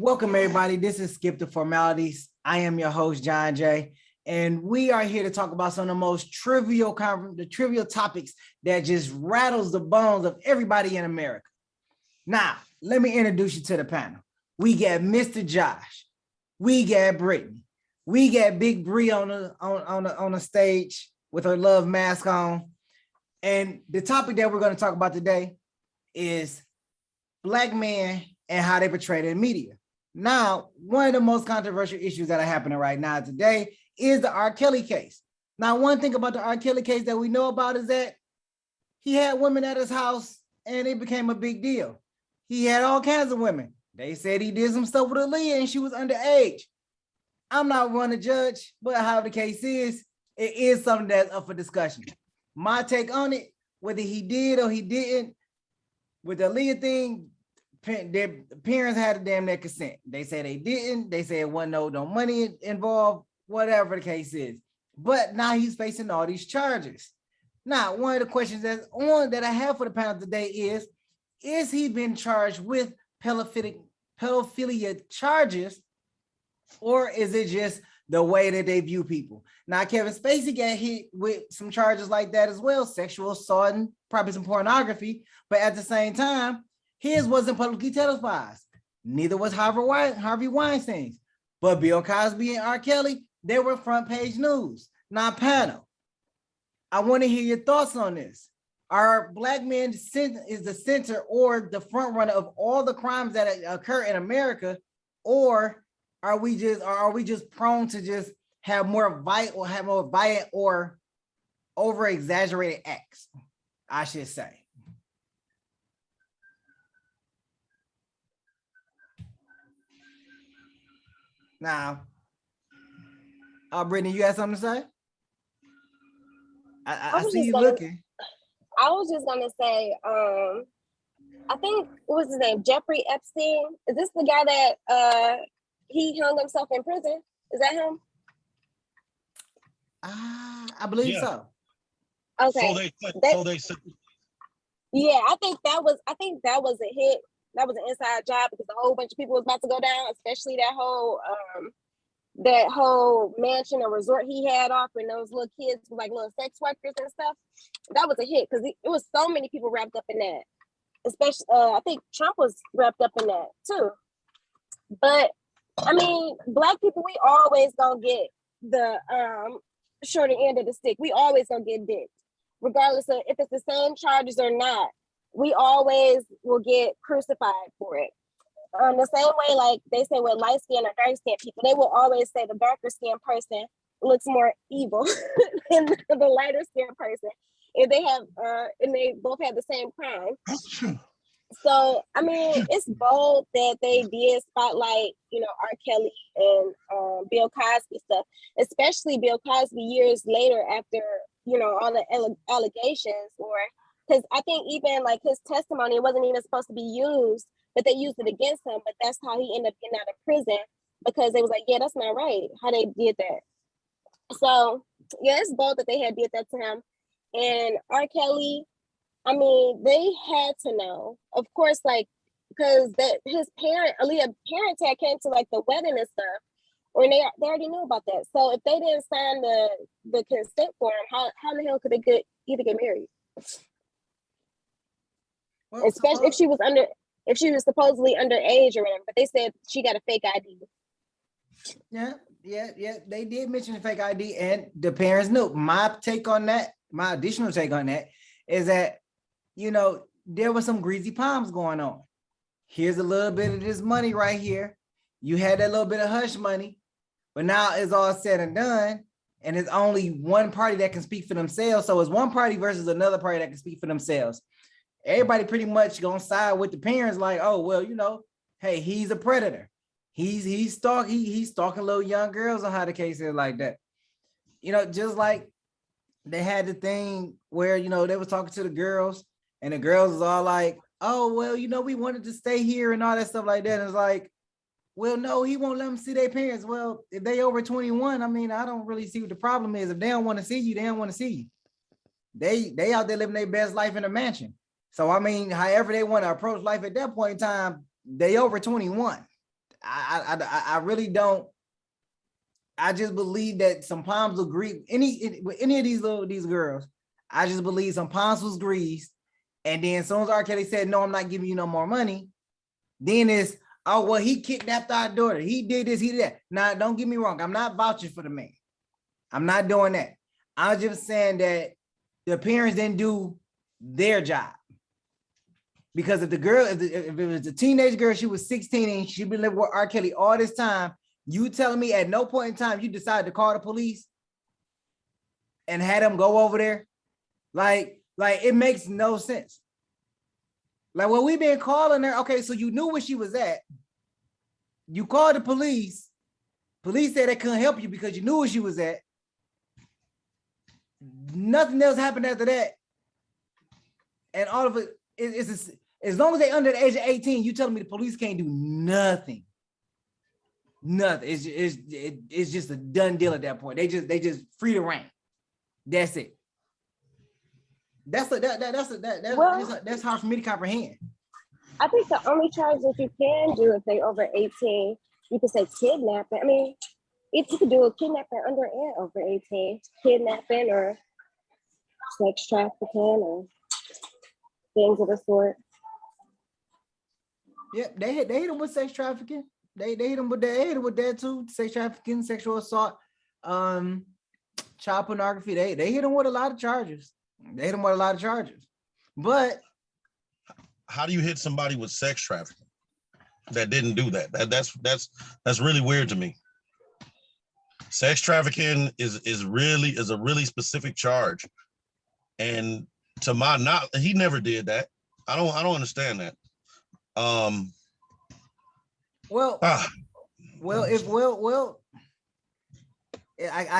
Welcome, everybody. This is Skip the Formalities. I am your host, John Jay, and we are here to talk about some of the most trivial topics that just rattles the bones of everybody in America. Now, let me introduce you to the panel. We got Mr. Josh. We got Brittany. We got Big Bree on the stage with her love mask on. And the topic that we're going to talk about today is Black men and how they portray it in media. Now, one of the most controversial issues that are happening right now today is the R. Kelly case. Now, one thing about the R. Kelly case that we know about is that he had women at his house and it became a big deal. He had all kinds of women. They said he did some stuff with Aaliyah and she was underage. I'm not one to judge, but how the case is, it is something that's up for discussion. My take on it, whether he did or he didn't, with the Aaliyah thing, their parents had a damn near consent. They say they didn't. They say it wasn't no money involved, whatever the case is. But now he's facing all these charges. Now, one of the questions that I have for the panel today is he been charged with pedophilia charges, or is it just the way that they view people? Now, Kevin Spacey got hit with some charges like that as well, sexual assault and probably some pornography, but at the same time, his wasn't publicly televised. Neither was Harvey Weinstein's. But Bill Cosby and R. Kelly, they were front page news. Now, panel, I want to hear your thoughts on this. Are Black men is the center or the front runner of all the crimes that occur in America, or are we just prone to just have more violent or over exaggerated acts, I should say? Now, Brittany, you have something to say? I see you looking. I was just gonna say, I think what was his name? Jeffrey Epstein. Is this the guy that he hung himself in prison? Is that him? I believe so. Okay. So they said. Yeah, I think that was a hit. That was an inside job because a whole bunch of people was about to go down, especially that whole mansion or resort he had offering those little kids like little sex workers and stuff. That was a hit because it was so many people wrapped up in that. Especially, I think Trump was wrapped up in that too. But I mean, Black people, we always gonna get the shorter end of the stick. We always gonna get dicked, regardless of if it's the same charges or not. We always will get crucified for it. The same way, like they say with light skin or dark skin people, they will always say the darker skin person looks more evil than the lighter skin person. If they have, and they both have the same crime. That's true. So, I mean, it's bold that they did spotlight, R. Kelly and Bill Cosby stuff, especially Bill Cosby years later after, all the allegations because I think even like his testimony, it wasn't even supposed to be used, but they used it against him. But that's how he ended up getting out of prison because they was like, yeah, that's not right how they did that. So yeah, it's bold that they had did that to him. And R. Kelly, I mean, they had to know, of course, like, because his Aaliyah's parents had came to like the wedding and stuff, or they already knew about that. So if they didn't sign the consent form, how the hell could they either get married? Well, especially if she was supposedly underage or whatever, but they said she got a fake ID. Yeah, they did mention the fake ID, and the parents knew. My additional take on that is that, there was some greasy palms going on. Here's a little bit of this money right here. You had that little bit of hush money, but now it's all said and done, and it's only one party that can speak for themselves. So it's one party versus another party that can speak for themselves. Everybody pretty much gonna side with the parents, like, oh, well, hey, he's a predator. He's stalking little young girls, or how the case is like that. Just like they had the thing where, they was talking to the girls and the girls was all like, oh, well, we wanted to stay here and all that stuff like that. And it's like, well, no, he won't let them see their parents. Well, if they over 21, I mean, I don't really see what the problem is. If they don't want to see you, they don't want to see you. They out there living their best life in a mansion. So, I mean, however they want to approach life at that point in time, they over 21. I really don't. I just believe that some palms will grease with any of these girls. I just believe some palms was greased, and then as soon as R. Kelly said, "No, I'm not giving you no more money," then it's, "Oh well, he kidnapped our daughter. He did this, he did that." Now, don't get me wrong. I'm not vouching for the man. I'm not doing that. I'm just saying that the parents didn't do their job. Because if the girl, if it was a teenage girl, she was 16 and she'd been living with R. Kelly all this time, you telling me at no point in time you decided to call the police and had them go over there? Like it makes no sense. Like, well, we've been calling her. Okay, so you knew where she was at. You called the police. Police said they couldn't help you because you knew where she was at. Nothing else happened after that. And all of it is as long as they're under the age of 18, you telling me the police can't do nothing. Nothing. It's just a done deal at that point. They just free to reign. That's it. That's hard for me to comprehend. I think the only charge that you can do if they over 18, you can say kidnapping. I mean, if you could do a kidnapping under and over 18, kidnapping or sex trafficking or things of the sort. Yeah, they hit them with sex trafficking. They hit them with that too. Sex trafficking, sexual assault, child pornography. They hit them with a lot of charges. But how do you hit somebody with sex trafficking that didn't do that? That's really weird to me. Sex trafficking is a really specific charge, and to my knowledge, he never did that. I don't understand that. I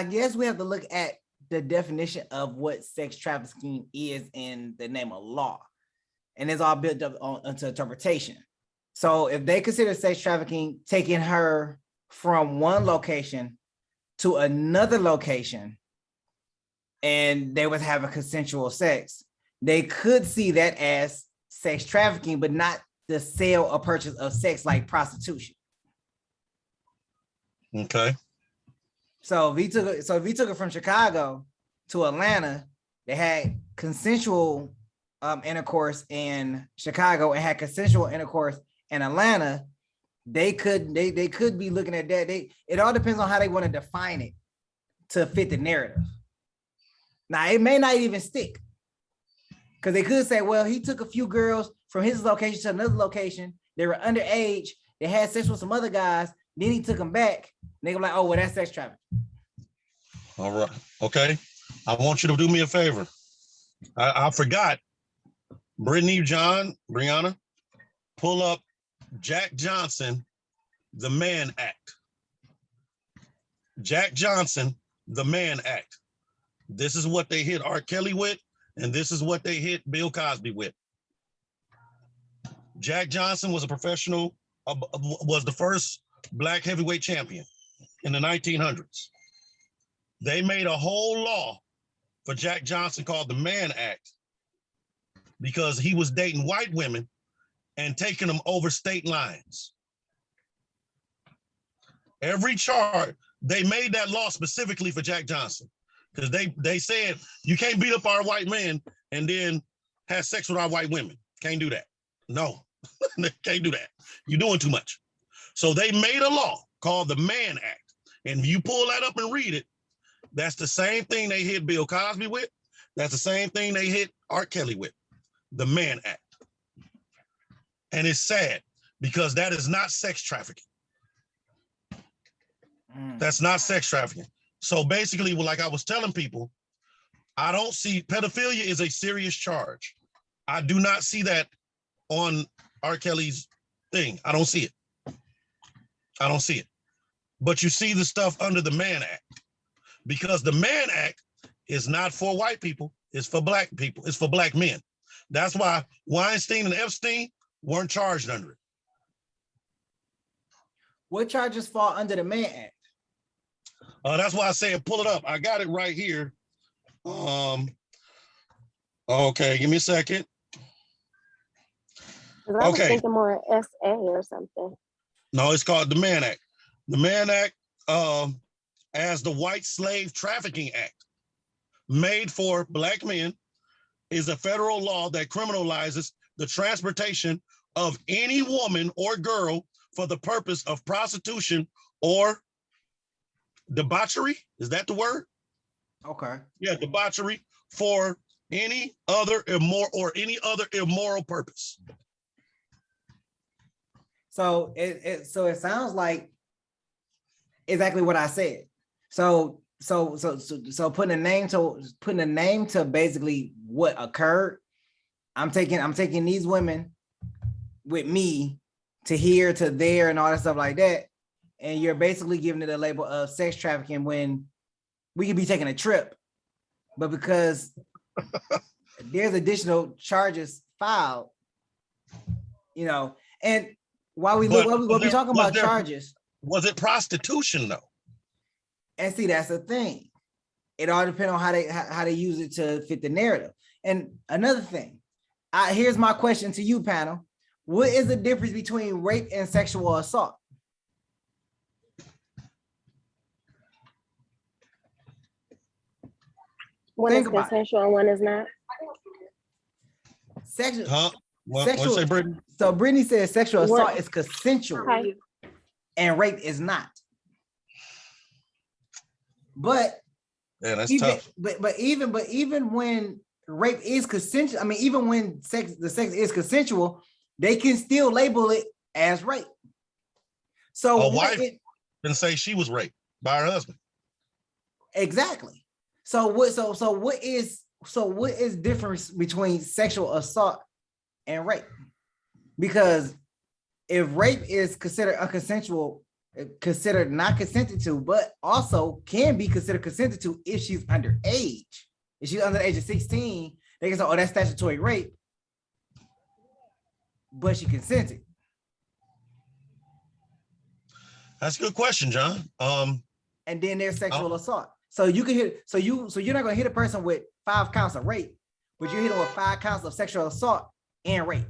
guess we have to look at the definition of what sex trafficking is in the name of law, and it's all built up into interpretation. So if they consider sex trafficking taking her from one location to another location, and they was having consensual sex, they could see that as sex trafficking, but not the sale or purchase of sex like prostitution. Okay. So if he took it from Chicago to Atlanta, they had consensual intercourse in Chicago and had consensual intercourse in Atlanta. They could be looking at that. It all depends on how they want to define it to fit the narrative. Now it may not even stick, because they could say, well, he took a few girls from his location to another location. They were underage. They had sex with some other guys. Then he took them back. They were like, oh, well, that's sex trafficking. All right. Okay. I want you to do me a favor. I forgot. Brianna, pull up Jack Johnson, the Mann Act. Jack Johnson, the Mann Act. This is what they hit R. Kelly with, and this is what they hit Bill Cosby with. Jack Johnson was a professional, was the first Black heavyweight champion in the 1900s. They made a whole law for Jack Johnson called the Mann Act because he was dating white women and taking them over state lines. Every charge, they made that law specifically for Jack Johnson because they said you can't beat up our white men and then have sex with our white women. Can't do that. No, can't do that. You're doing too much. So they made a law called the Mann Act. And if you pull that up and read it, that's the same thing they hit Bill Cosby with. That's the same thing they hit R. Kelly with, the Mann Act. And it's sad because that is not sex trafficking. That's not sex trafficking. So basically, like I was telling people, I don't see, pedophilia is a serious charge. I do not see that on R. Kelly's thing. I don't see it. I don't see it. But you see the stuff under the Mann Act, because the Mann Act is not for white people. It's for Black people. It's for Black men. That's why Weinstein and Epstein weren't charged under it. What charges fall under the Mann Act? That's why I said pull it up. I got it right here. Okay, give me a second. I was thinking more SA or something. No, it's called the Mann Act. The Mann Act, as the White Slave Trafficking Act, made for Black men, is a federal law that criminalizes the transportation of any woman or girl for the purpose of prostitution or debauchery. Is that the word? Okay. Yeah, debauchery for any other immoral purpose. So it sounds like exactly what I said. So putting a name to basically what occurred. I'm taking these women with me to here, to there, and all that stuff like that. And you're basically giving it a label of sex trafficking when we could be taking a trip, but because there's additional charges filed, and while we talking about charges. Was it prostitution though? And see, that's the thing. It all depends on how they use it to fit the narrative. And another thing, here's my question to you, panel. What is the difference between rape and sexual assault? One is consensual and one is not. Sexual. Huh? Sexual. What'd you say, Brittany? So Brittany says sexual assault is consensual, Okay. and rape is not. But yeah, that's tough. But even when rape is consensual, I mean, even when the sex is consensual, they can still label it as rape. So a wife can say she was raped by her husband. Exactly. So what is difference between sexual assault and rape? Because if rape is considered unconsensual, considered not consented to, but also can be considered consented to if she's underage. If she's under the age of 16, they can say, oh, that's statutory rape, but she consented. That's a good question, John. And then there's sexual assault. So you can hit, so you're not gonna hit a person with 5 counts of rape, but you hit them with 5 counts of sexual assault and rape.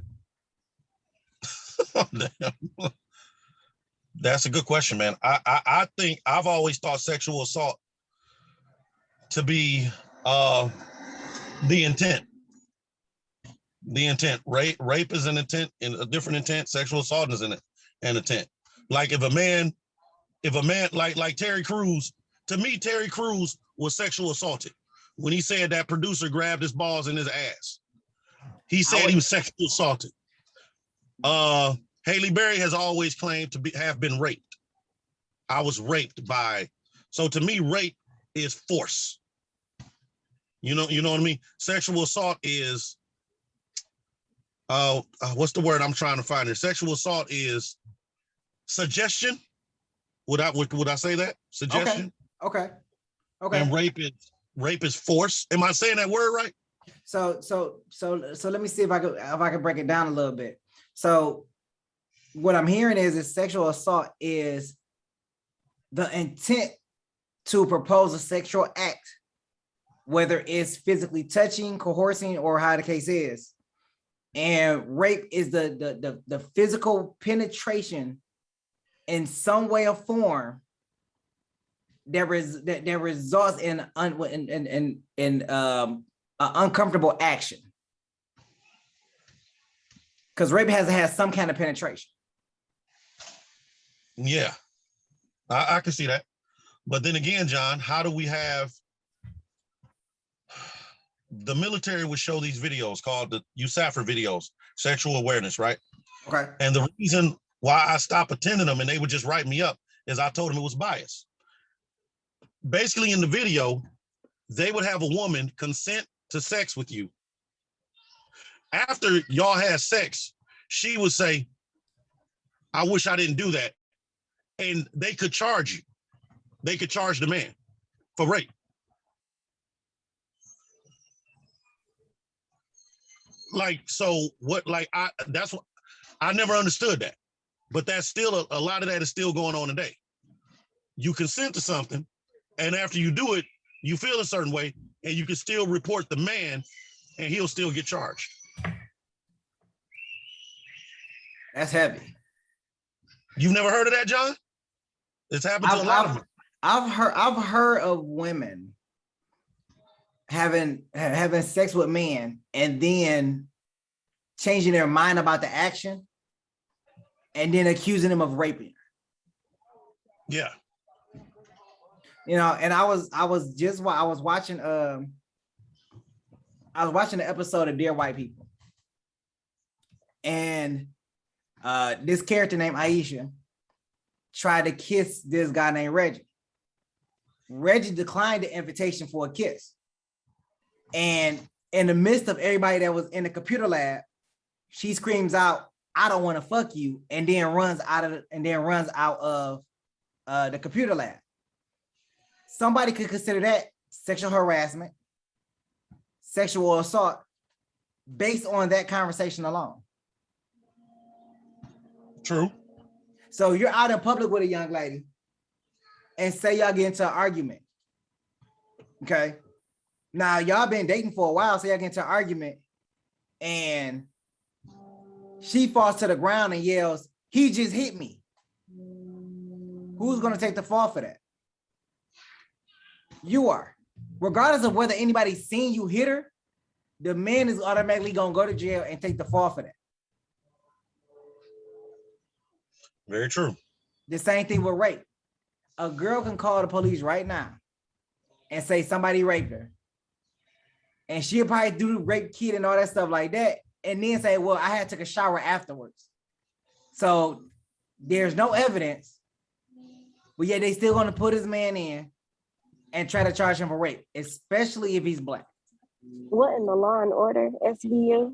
That's a good question, man. I think I've always thought sexual assault to be the intent. The intent. Rape is an intent, in a different intent. Sexual assault is an intent. Like if a man like Terry Crews, to me, Terry Crews was sexual assaulted when he said that producer grabbed his balls in his ass. He said he was sexually assaulted. Haley Berry has always claimed to have been raped. I was raped by. So to me, rape is force. You know what I mean? Sexual assault is, what's the word I'm trying to find here? Sexual assault is suggestion. Would I say that? Suggestion. Okay. And rape is force. Am I saying that word right? So let me see if I could break it down a little bit. So what I'm hearing is sexual assault is the intent to propose a sexual act, whether it's physically touching, coercing, or how the case is. And rape is the physical penetration in some way or form that results in an uncomfortable action. Because rape has to have some kind of penetration. Yeah, I can see that. But then again, John, how do we have the military would show these videos called the USAFR videos, sexual awareness, right? Okay. And the reason why I stopped attending them and they would just write me up is I told them it was bias. Basically, in the video, they would have a woman consent to sex with you. After y'all had sex, she would say, I wish I didn't do that. And they could charge you. They could charge the man for rape. Like, so what, like, that's what, I never understood that. But that's still, a lot of that is still going on today. You consent to something, and after you do it, you feel a certain way, and you can still report the man, and he'll still get charged. That's heavy. You've never heard of that, John? It's happened to a lot of them. I've heard of women having sex with men and then changing their mind about the action and then accusing them of raping. Yeah. And I was watching the episode of Dear White People, and this character named Aisha tried to kiss this guy named Reggie. Reggie declined the invitation for a kiss, and in the midst of everybody that was in the computer lab, she screams out, "I don't want to fuck you," and then runs out of the computer lab. Somebody could consider that sexual harassment, sexual assault, based on that conversation alone. True. So you're out in public with a young lady and say y'all get into an argument. Okay. Now y'all been dating for a while, so y'all get into an argument and she falls to the ground and yells, "He just hit me." Who's going to take the fall for that? You are. Regardless of whether anybody's seen you hit her, the man is automatically going to go to jail and take the fall for that. Very true. The same thing with rape. A girl can call the police right now and say somebody raped her. And she'll probably do the rape kit and all that stuff like that. And then say, well, I had to take a shower afterwards. So there's no evidence, but yet they still going to put his man in and try to charge him for rape, especially if he's Black. What in the Law and Order, SVU?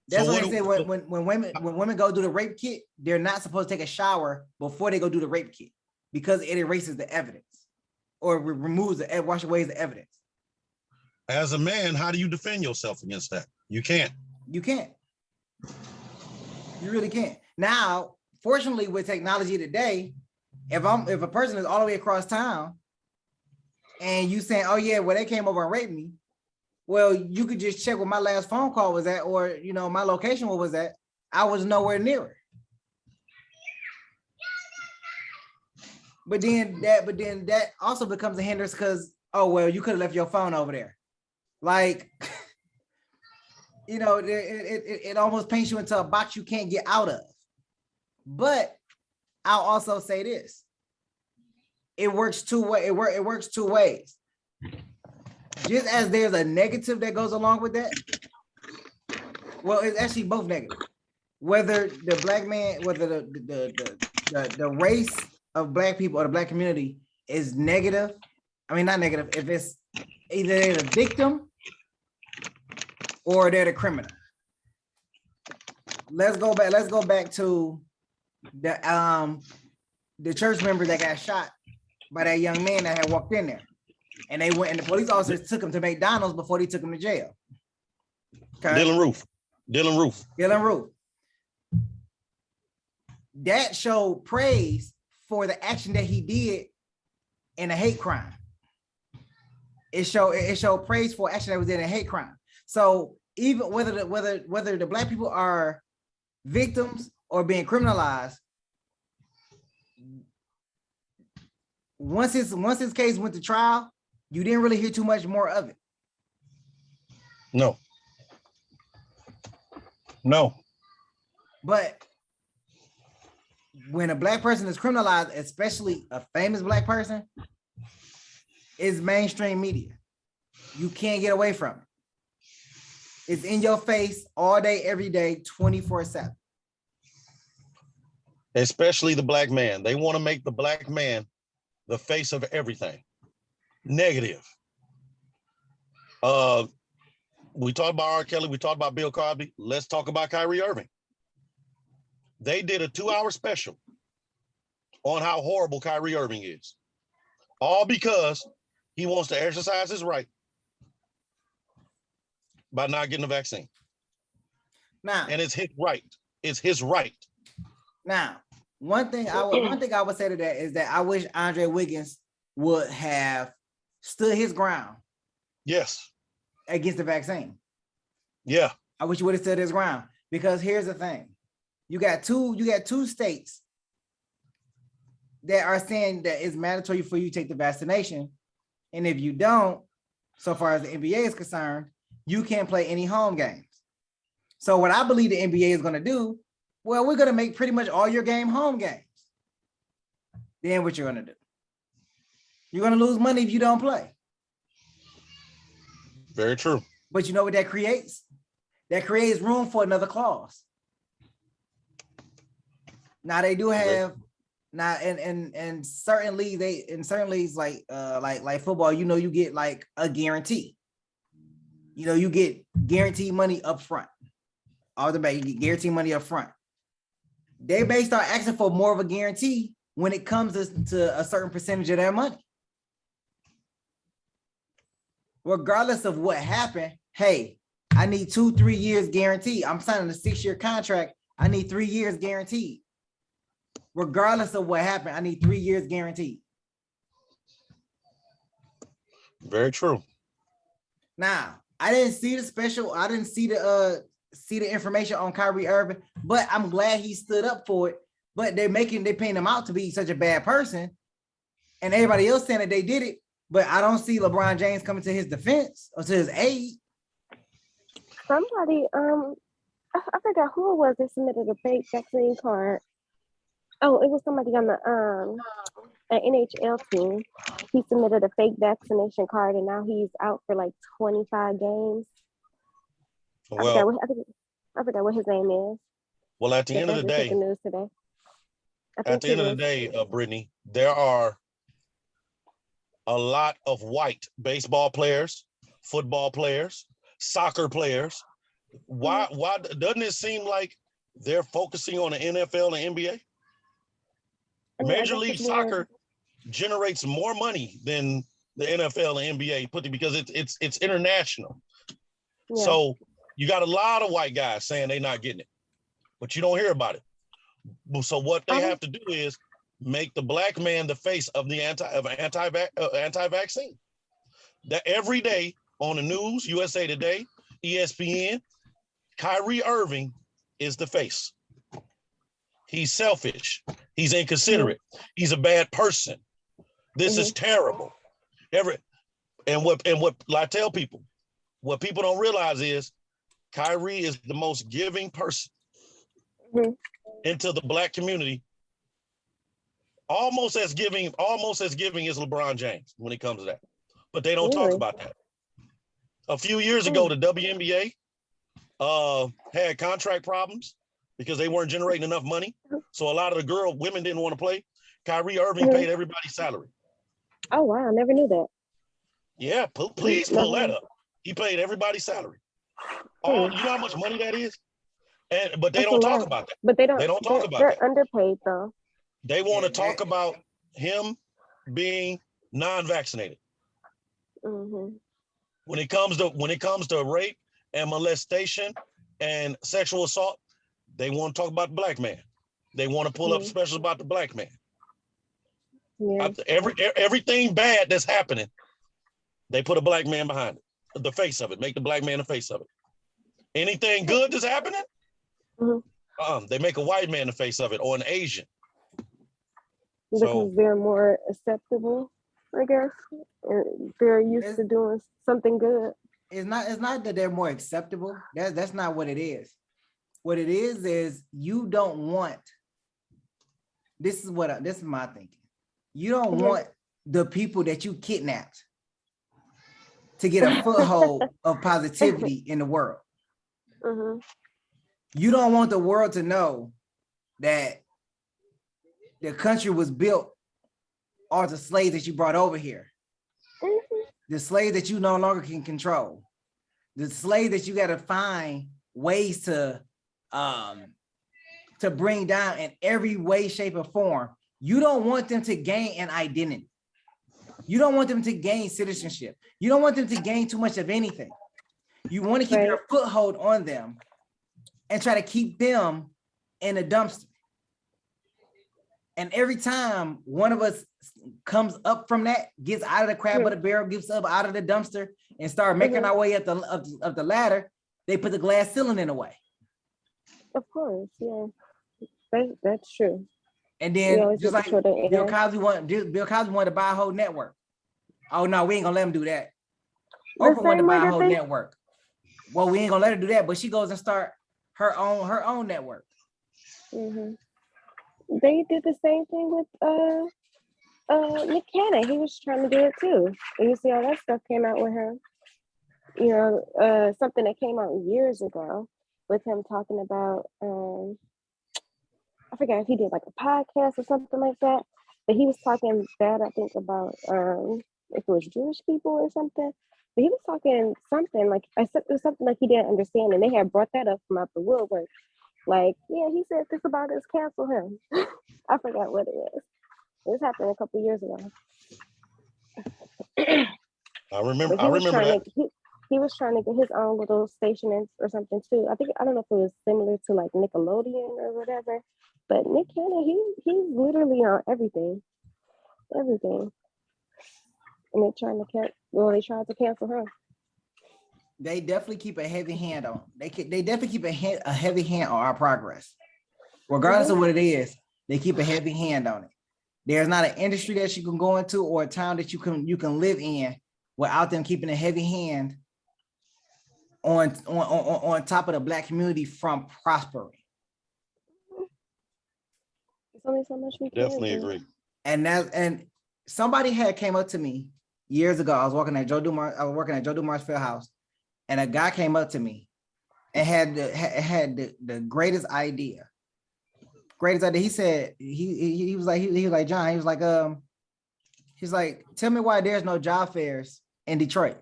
That's what they say when women go do the rape kit, they're not supposed to take a shower before they go do the rape kit because it erases the evidence or wash away the evidence. As a man, how do you defend yourself against that? You can't. You can't. You really can't. Now, fortunately, with technology today, if a person is all the way across town and you saying, "Oh yeah, well they came over and raped me," well, you could just check where my last phone call was at, or my location where was at. I was nowhere near it. But then that also becomes a hindrance because, oh well, you could have left your phone over there. Like, it almost paints you into a box you can't get out of. But I'll also say this: it works two ways. It works two ways. Just as there's a negative that goes along with that. Well, it's actually both negative. Whether the Black man, whether the race of Black people or the Black community is negative. I mean, not negative. If it's either they're the victim or they're the criminal. Let's go back to the church member that got shot by that young man that had walked in there. And they went and the police officers took him to McDonald's before they took him to jail. Okay. Dylan Roof. That showed praise for the action that he did in a hate crime. It showed praise for action that was in a hate crime. So even whether the Black people are victims or being criminalized, once his case went to trial, you didn't really hear too much more of it. No. But when a Black person is criminalized, especially a famous Black person, it's mainstream media. You can't get away from it. It's in your face all day, every day, 24/7. Especially the Black man. They want to make the Black man the face of everything. Negative. We talked about R. Kelly, we talked about Bill Cosby. Let's talk about Kyrie Irving. They did a 2-hour special on how horrible Kyrie Irving is. All because he wants to exercise his right by not getting a vaccine. Now, and it's his right. It's his right. Now, one thing I would say to that is that I wish Andre Wiggins would have stood his ground. Yes. Against the vaccine. Yeah. I wish he would have stood his ground, because here's the thing. You got two states that are saying that it's mandatory for you to take the vaccination. And if you don't, so far as the NBA is concerned, you can't play any home games. So what I believe the NBA is going to do, well, we're going to make pretty much all your game home games. Then what you're going to do? You're going to lose money if you don't play. Very true. But you know what that creates? That creates room for another clause. Now they do have now in certain leagues like football, you know, you get like a guarantee. You know, you get guaranteed money up front. All the back, you get guaranteed money up front. They may start asking for more of a guarantee when it comes to a certain percentage of their money. Regardless of what happened, hey, I need 2-3 years guaranteed. I'm signing a 6-year contract. I need 3 years guaranteed. Regardless of what happened, I need 3 years guaranteed. Very true. Now, I didn't see the special. I didn't see the information on Kyrie Irving, but I'm glad he stood up for it. But they're painting him out to be such a bad person, and everybody else saying that they did it. But I don't see LeBron James coming to his defense or to his aid. Somebody, I forgot who it was that submitted a fake vaccine card. Oh, it was somebody on the an NHL team. He submitted a fake vaccination card, and now he's out for like 25 games. Well, I forgot what his name is. Well, at the end of the day, news today. At the end of the day, Brittany, there are a lot of white baseball players, football players, soccer players. Why doesn't it seem like they're focusing on the NFL and NBA? Major League Soccer generates more money than the NFL and NBA because it's international. Yeah. So you got a lot of white guys saying they're not getting it, but you don't hear about it. So what they have to do is make the black man the face of the anti-vaccine. That every day on the news, USA Today, ESPN, Kyrie Irving is the face. He's selfish. He's inconsiderate. He's a bad person. This is terrible. What I tell people, what people don't realize is Kyrie is the most giving person into the black community. Almost as giving as LeBron James when it comes to that. But they don't talk about that. A few years ago, the WNBA had contract problems because they weren't generating enough money. So a lot of the women didn't want to play. Kyrie Irving paid everybody's salary. Oh, wow. I never knew that. Yeah, please pull that up. He paid everybody's salary. You know how much money that is? But they don't talk about that. But they don't talk about that. They're underpaid, though. They want to talk about him being non-vaccinated. When it comes to rape and molestation and sexual assault, they want to talk about the black man. They want to pull up specials about the black man. Yeah. Everything bad that's happening, they put a black man behind it, the face of it, make the black man the face of it. Anything good that's happening, they make a white man the face of it or an Asian. Because they're more acceptable, I guess. They're used to doing something good. It's not that they're more acceptable. That's not what it is. What it is you don't want. This is my thinking. You don't want the people that you kidnapped to get a foothold of positivity in the world. You don't want the world to know that the country was built off the slaves that you brought over here. The slaves that you no longer can control. The slaves that you got to find ways to bring down in every way, shape, or form. You don't want them to gain an identity. You don't want them to gain citizenship. You don't want them to gain too much of anything. You want to keep your foothold on them and try to keep them in a dumpster. And every time one of us comes up from that, gets out of the crab of the barrel, gets up out of the dumpster and start making our way up the ladder, they put the glass ceiling in the way. Of course, yeah. That's true. And We then always just get like the short end. Bill Cosby wanted to buy a whole network. Oh no, we ain't gonna let him do that. The Oprah wanted to same way buy a that whole they network. Well, we ain't gonna let her do that, but she goes and start her own network. they did the same thing with Nick Cannon. He was trying to do it too. And you see how that stuff came out with him. You know, something that came out years ago with him talking about I forget if he did like a podcast or something like that, but he was talking bad, I think, about if it was Jewish people or something. But he was talking something like it was something like he didn't understand, and they had brought that up from out the woodwork. Like, yeah, he said this about us, cancel him. I forgot what it is. This happened a couple of years ago. I remember But that. He was trying to get his own little station or something too. I don't know if it was similar to like Nickelodeon or whatever. But Nick Cannon, he's literally on everything. And they tried to cancel him. They definitely keep a heavy hand on. They definitely keep a heavy hand on our progress, regardless of what it is. They keep a heavy hand on it. There's not an industry that you can go into or a town that you can live in without them keeping a heavy hand on top of the Black community from prospering. There's only so much we can Definitely agree. And somebody had came up to me years ago. I was working at Joe Dumars Field House, and a guy came up to me and had the greatest idea. He said he was like John. He was like, tell me why there's no job fairs in Detroit.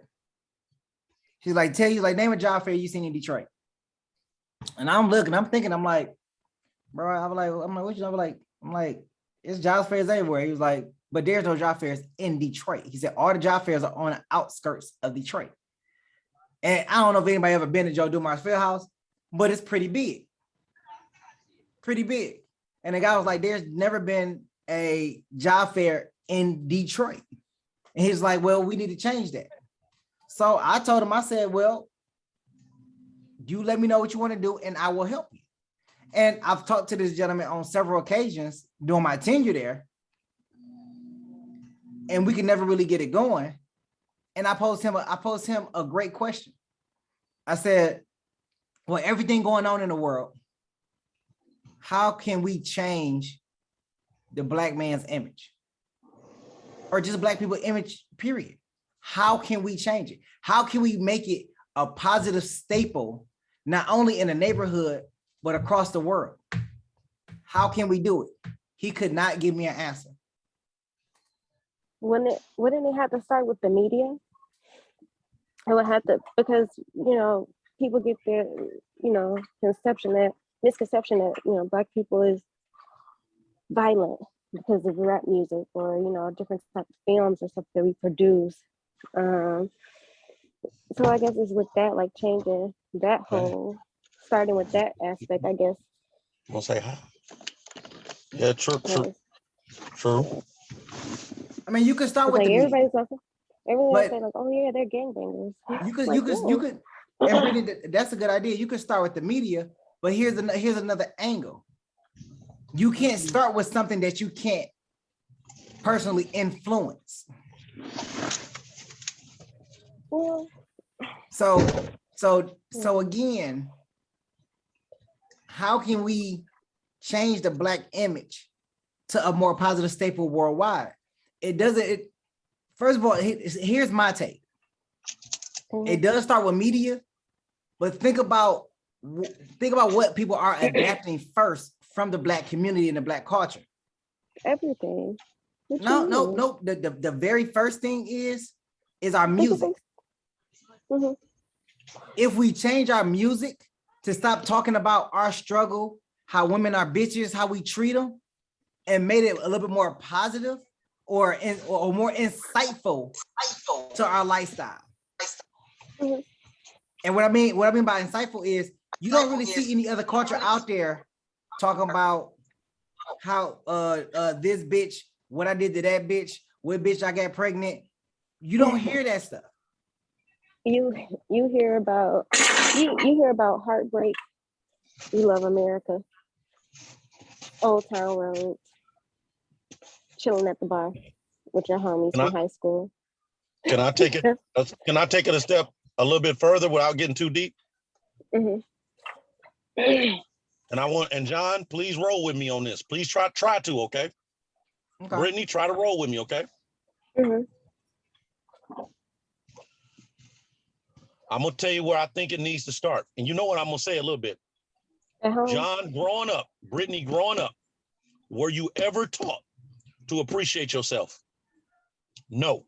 He's like, name a job fair you seen in Detroit. And I'm thinking, I'm like, bro, I'm like, it's job fairs everywhere. He was like, but there's no job fairs in Detroit. He said all the job fairs are on the outskirts of Detroit. And I don't know if anybody ever been to Joe Dumars Field House, but it's pretty big. And the guy was like, there's never been a job fair in Detroit. And he's like, well, we need to change that. So I told him, I said, well, you let me know what you want to do and I will help you. And I've talked to this gentleman on several occasions during my tenure there. And we could never really get it going. And I posed him a great question. I said, well, everything going on in the world, how can we change the Black man's image? Or just Black people's image, period. How can we change it? How can we make it a positive staple, not only in the neighborhood, but across the world? How can we do it? He could not give me an answer. Wouldn't it have to start with the media? It would have to, because, people get their, misconception that, Black people is violent because of rap music or, different types of films or stuff that we produce. So I guess it's with that, like changing that starting with that aspect, I guess. I'll say hi. Yeah, true. I mean, you could start with like the everybody's media. Everyone say like, oh yeah, they're gangbangers. You could, and really, that's a good idea. You could start with the media, but here's another angle. You can't start with something that you can't personally influence. Well, so again, how can we change the Black image to a more positive staple worldwide? First of all, here's my take. It does start with media, but think about what people are adapting first from the Black community and the Black culture. Everything. No. The very first thing is our music. If we change our music to stop talking about our struggle, how women are bitches, how we treat them, and made it a little bit more positive or more insightful to our lifestyle. And what I mean by insightful is you don't really see any other culture out there talking about how this bitch, what I did to that bitch, what bitch I got pregnant. You don't hear that stuff. You hear about heartbreak. We love America. Old Town Road. Chilling at the bar with your homies from high school. Can I take it? Can I take it a step a little bit further without getting too deep? Mm-hmm. And John, please roll with me on this. Please try to, okay? Brittany, try to roll with me, okay? Mm-hmm. I'm gonna tell you where I think it needs to start. And you know what I'm gonna say a little bit. John, growing up, Brittany, growing up, were you ever taught to appreciate yourself? No.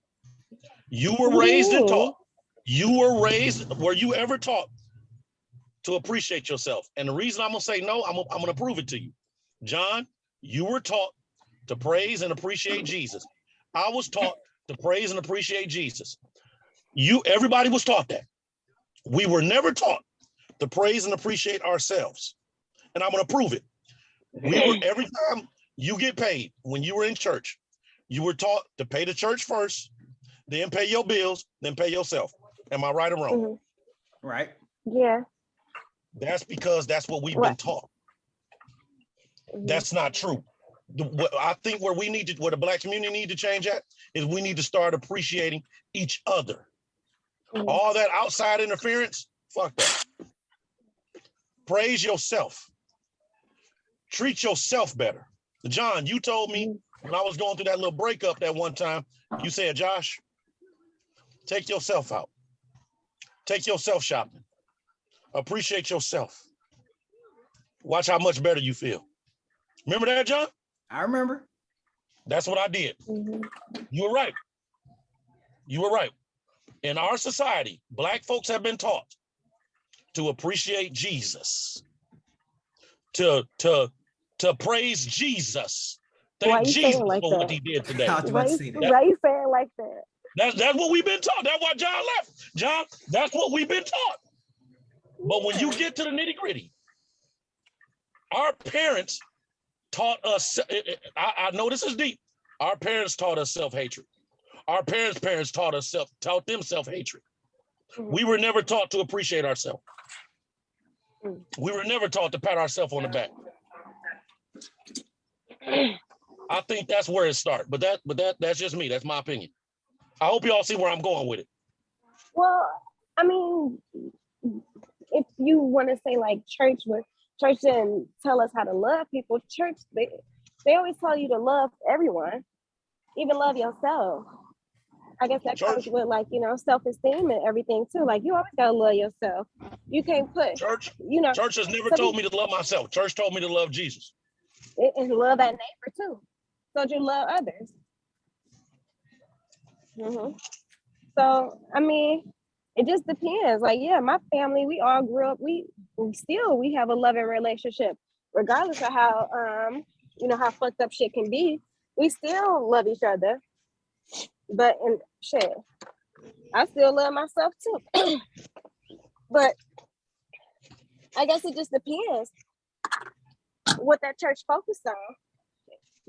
You were raised and taught. Were you ever taught to appreciate yourself? And the reason I'm gonna say no, I'm gonna prove it to you. John, you were taught to praise and appreciate Jesus. I was taught to praise and appreciate Jesus. Everybody was taught that. We were never taught to praise and appreciate ourselves. And I'm gonna prove it. Every time you get paid, when you were in church, you were taught to pay the church first, then pay your bills, then pay yourself. Am I right or wrong? Mm-hmm. Right. Yeah. That's because that's what we've been taught. Mm-hmm. That's not true. I think where the Black community need to change at is we need to start appreciating each other. Mm-hmm. All that outside interference, fuck that. Praise yourself. Treat yourself better. John, you told me when I was going through that little breakup that one time, you said, Josh, take yourself out. Take yourself shopping. Appreciate yourself. Watch how much better you feel. Remember that, John? I remember. That's what I did. Mm-hmm. You were right. You were right. In our society, Black folks have been taught to appreciate Jesus, to praise Jesus. Thank Jesus like for what he did today. Why you saying like that? That's what we've been taught. That's why John left. John, that's what we've been taught. But when you get to the nitty-gritty, our parents taught us, I know this is deep. Our parents taught us self-hatred. Our parents taught them self-hatred. Mm-hmm. We were never taught to appreciate ourselves. Mm-hmm. We were never taught to pat ourselves on the back. I think that's where it starts. But that's just me. That's my opinion. I hope y'all see where I'm going with it. Well, I mean, if you want to say like church didn't tell us how to love people. Church, they always tell you to love everyone, even love yourself. I guess that comes with like, self-esteem and everything too. Like you always gotta love yourself. You can't put church has never told me to love myself. Church told me to love Jesus. And love that neighbor too. So you love others. Mm-hmm. So I mean, it just depends. Like, yeah, my family, we all grew up, we have a loving relationship, regardless of how how fucked up shit can be. We still love each other. But I still love myself too. But I guess it just depends what that church focused on.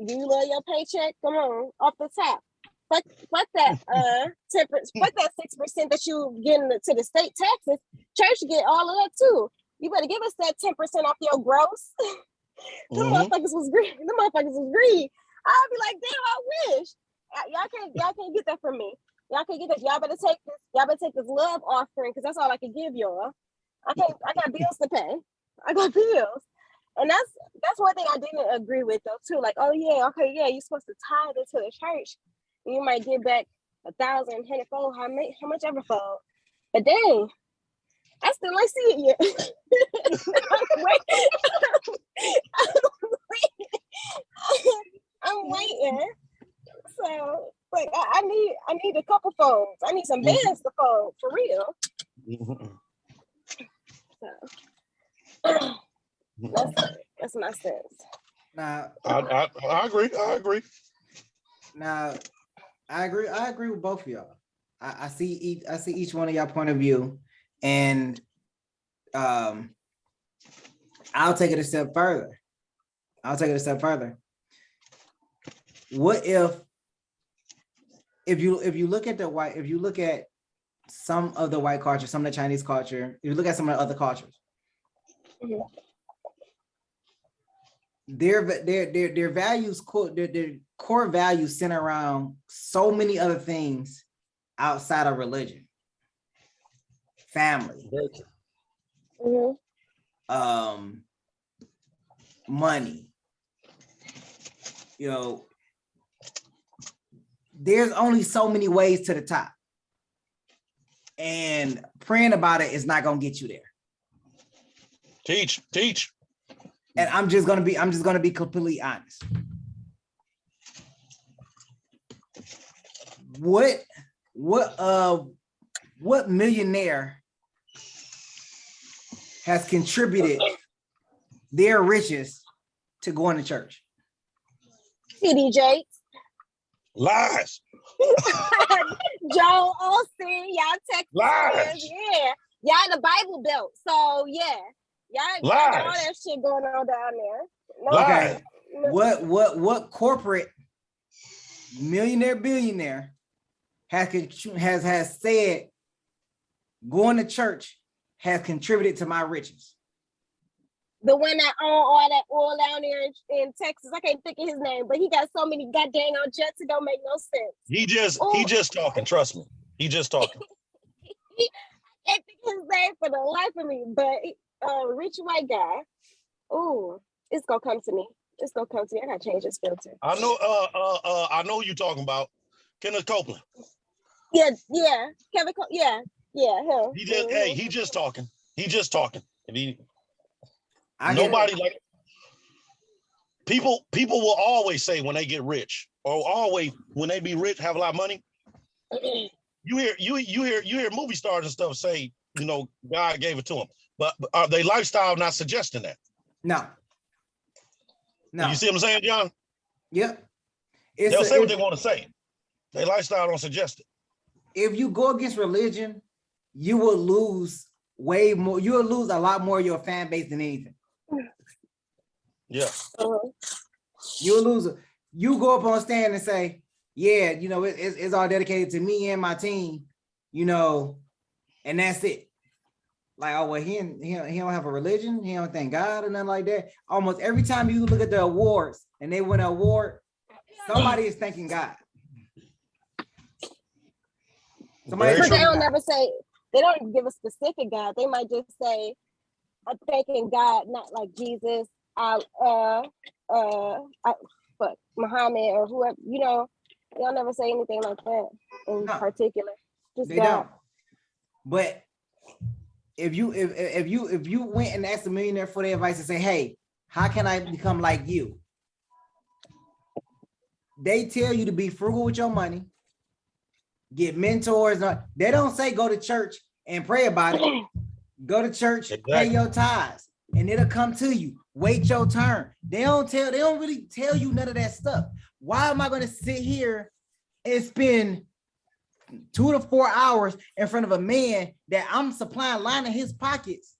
Do you love your paycheck? Come on, off the top. Fuck that 6% that you getting to the state taxes. Church get all of that too. You better give us that 10% off your gross. Them motherfuckers was greedy. I'll be like, damn, I wish. Y'all can't get that from me. Y'all can't get that. Y'all better take this love offering because that's all I can give y'all. I got bills to pay. I got bills. And that's one thing I didn't agree with though too. Like, oh yeah, okay, yeah, you're supposed to tithe into the church. You might get back 1,000, 100-fold, how much ever fold. But dang, I still ain't see it yet. I'm waiting. So like I need a couple folds. I need some bands to fold for real. So that's my sense. Now I agree. Now I agree with both of y'all. I see each one of y'all point of view, and I'll take it a step further. What if you look at some of the white culture, some of the Chinese culture, if you look at some of the other cultures, their values, their core values center around so many other things outside of religion, family, money. You know, there's only so many ways to the top, and praying about it is not gonna get you there. Teach. And I'm just gonna be completely honest. What millionaire has contributed their riches to going to church? TD Jakes. Lies. Joe Austin, y'all Texas. Lies. Yeah. Y'all in the Bible Belt. So yeah. Y'all got all that shit going on down there. No. Okay. What corporate billionaire has said going to church has contributed to my riches? The one that own all that oil down there in Texas. I can't think of his name, but he got so many goddamn on jets, it don't make no sense. He just talking, trust me. He just talking. I can't think of his name for the life of me, but rich white guy. Oh, it's gonna come to me. I gotta change this filter. I know who you talking about. Kenneth Copeland. Yeah, Kevin. Yeah, him. He just talking. And Nobody like people will always say when they get rich, or always when they be rich, have a lot of money. You hear movie stars and stuff say, God gave it to them, but are their lifestyle not suggesting that? No. You see what I'm saying, John? Yep. They'll say what they want to say. Their lifestyle don't suggest it. If you go against religion, you will lose way more. You will lose a lot more of your fan base than anything. Yeah. You'll lose it. You go up on stand and say, yeah, it's all dedicated to me and my team, and that's it. Like, oh, well, he don't have a religion. He don't thank God or nothing like that. Almost every time you look at the awards and they win an award, somebody is thanking God. But they don't never say, they don't give a specific God. They might just say, I'm thanking God, not like Jesus, Muhammad or whoever, they'll never say anything like that in particular. Just they God. don't. But if you went and asked a millionaire for their advice and say, hey, how can I become like you? They tell you to be frugal with your money, get mentors. They don't say go to church and pray about it. Go to church, pay your tithes, and it'll come to you. Wait your turn. They don't really tell you none of that stuff. Why am I going to sit here and spend 2 to 4 hours in front of a man that I'm supplying line in his pockets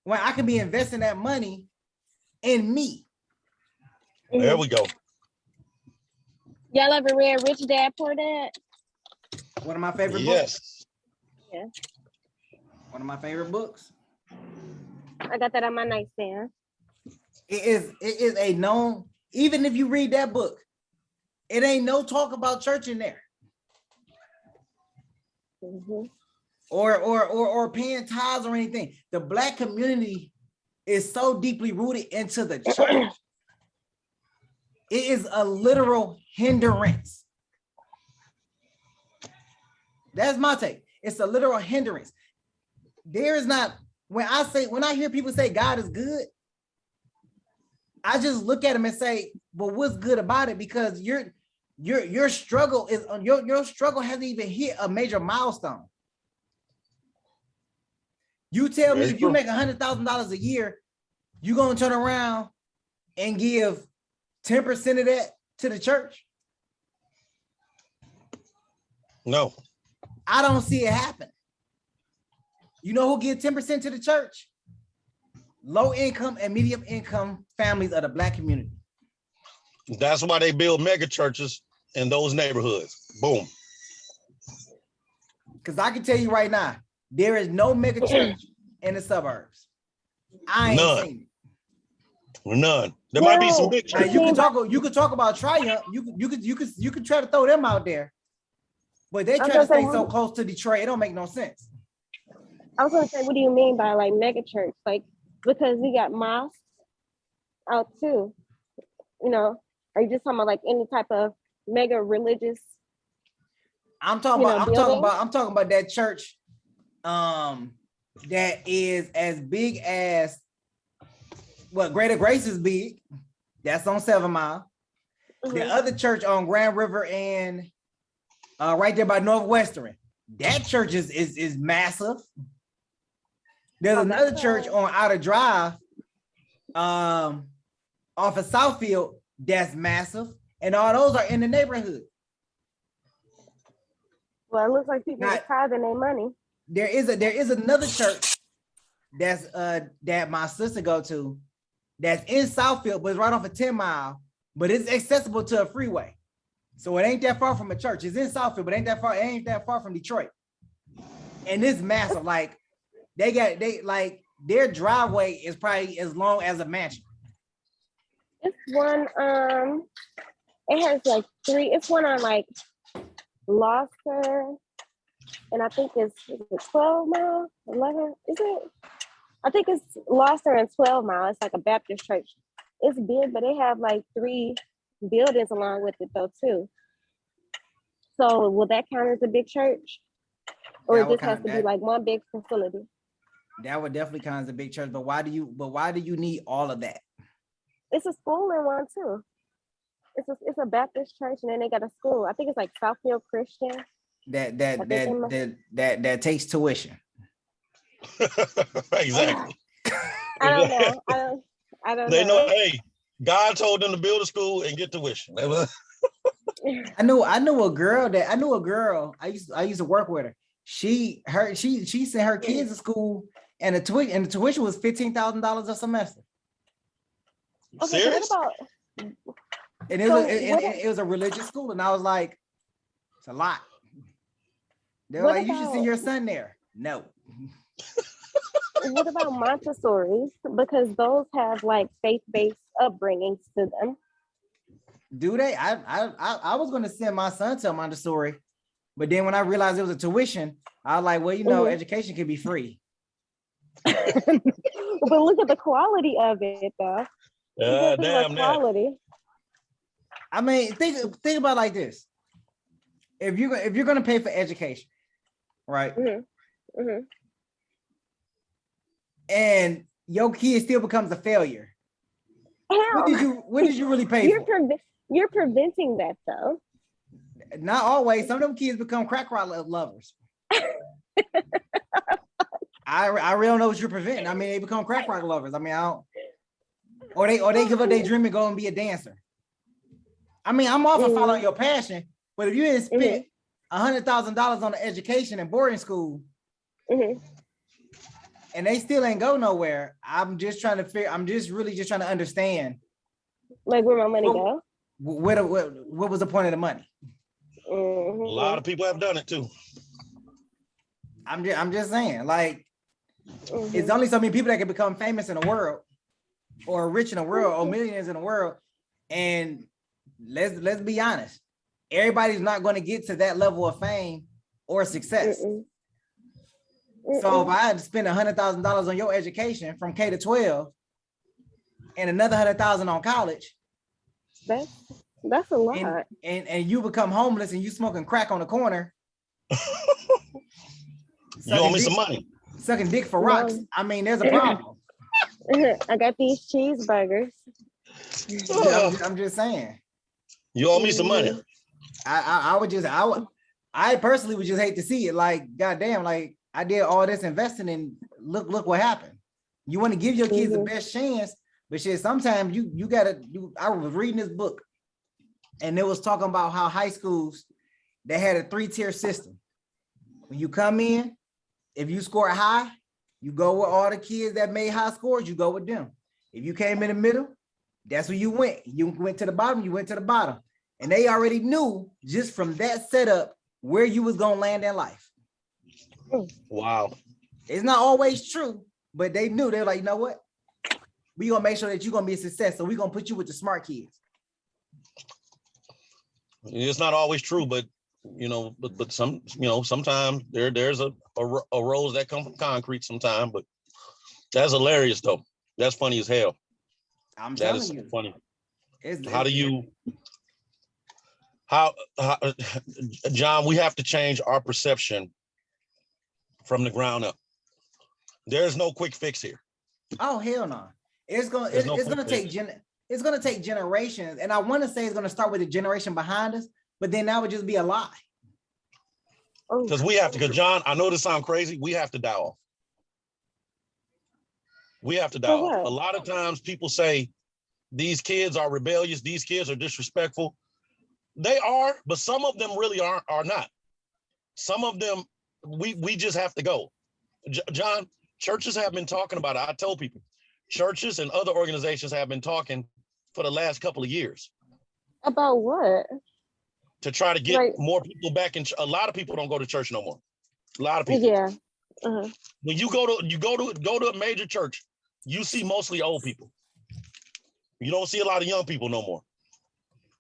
when I can be investing that money in me? There we go. Y'all ever read Rich Dad Poor Dad? One of my favorite books. Yeah. One of my favorite books. I got that on my nightstand. It is a known, even if you read that book, it ain't no talk about church in there. Mm-hmm. Or paying tithes or anything. The Black community is so deeply rooted into the church. It is a literal hindrance. That's my take. It's a literal hindrance. There is not, when I hear people say God is good, I just look at them and say, well, what's good about it? Because your struggle is your struggle hasn't even hit a major milestone. You tell me if you make $100,000 a year, you're gonna turn around and give 10% of that to the church? No. I don't see it happen. You know who give 10% to the church? Low income and medium income families of the Black community. That's why they build mega churches in those neighborhoods. Boom. Because I can tell you right now, there is no mega church in the suburbs. I ain't seen None. There might be some big Now, churches. you could talk about Triumph. You could try to throw them out there, but they try to stay so close to Detroit. It don't make no sense. I was gonna say, what do you mean by like mega church? Like, because we got mosques out too. You know, are you just talking about like any type of mega religious? I'm talking about that church, that is as big as Greater Grace is big. That's on 7 Mile. The other church on Grand River and right there by Northwestern. That church is massive. There's another church on Outer Drive, off of Southfield, that's massive, and all those are in the neighborhood. Well, it looks like people are tithing their money. There is another church that's that my sister go to, that's in Southfield, but it's right off of 10 Mile, but it's accessible to a freeway. So it ain't that far from a church. It's in Southfield, but it ain't that far from Detroit. And it's massive. Like their driveway is probably as long as a mansion. It's one, it has like 3, it's one on like Gloucester, and I think it's 12 Mile, 11, is it? I think it's Gloucester and 12 Mile. It's like a Baptist church. It's big, but they have like 3 buildings along with it though too. So will that count as a big church? Or it just has to be like one big facility? That would definitely count as a big church, but why do you need all of that? It's a school in one too. It's a Baptist church, and then they got a school. I think it's like Southfield Christian. That takes tuition. Exactly. I don't know. I don't know. They know, hey, God told them to build a school and get tuition. I knew a girl. I used to work with her. She sent her kids to school, and the tuition was $15,000 a semester. Okay, serious? So and it was a religious school, and I was like, it's a lot. They were like, you should send your son there. No. What about Montessori? Because those have like faith-based upbringings to them. Do they? I was going to send my son to Montessori, but then when I realized it was a tuition, I was like, well, education can be free. But look at the quality of it, though. Damn quality. I mean, think about it like this: if you're gonna pay for education, right? Mm-hmm. Mm-hmm. And your kid still becomes a failure. What did you really pay for? You're preventing that, though. Not always. Some of them kids become crack rock lovers. I really don't know what you're preventing. I mean, they become crack rock lovers. I mean, I don't. Or they give up their dream and go and be a dancer. I mean, I'm all for following your passion, but if you didn't spend $100,000 on the education and boarding school, and they still ain't go nowhere, I'm just really trying to understand. Like where my money go? What was the point of the money? A lot of people have done it too. I'm just saying, like, it's only so many people that can become famous in the world, or rich in the world, or millionaires in the world. And let's be honest, everybody's not going to get to that level of fame or success. So if I had to spend $100,000 on your education from K to 12 and another $100,000 on college, that's a lot. And you become homeless and you smoking crack on the corner. You owe me some money. Sucking dick for rocks. I mean, there's a problem. I got these cheeseburgers. I'm just saying. You owe me some money. I personally would just hate to see it. Like, goddamn, like I did all this investing and look what happened. You want to give your kids the best chance, but shit, sometimes you gotta. I was reading this book, and it was talking about how high schools, they had a 3-tier system. When you come in, if you score high, you go with all the kids that made high scores, you go with them. If you came in the middle, that's where you went. You went to the bottom, you went to the bottom. And they already knew just from that setup where you was gonna land in life. Wow. It's not always true, but they knew. They're like, you know what? we gonna make sure that you're gonna be a success. So we're gonna put you with the smart kids. It's not always true, but but some, sometimes there's a rose that come from concrete sometimes, but that's hilarious though. That's funny as hell. I'm That telling is you. funny. It's, how John, we have to change our perception from the ground up. There's no quick fix here. oh hell no. It's gonna There's no it's gonna quick take it's gonna take generations. And I want to say it's gonna start with the generation behind us, but then that would just be a lie. Because John, I know this sounds crazy. We have to die off. We have to die off. A lot of times people say these kids are rebellious, these kids are disrespectful. They are, but some of them really are not. Some of them, we just have to go. John, churches have been talking about it. I told people, churches and other organizations have been talking for the last couple of years. About what? To try to get more people back in. A lot of people don't go to church no more. A lot of people. Yeah. When you go to a major church, you see mostly old people. You don't see a lot of young people no more.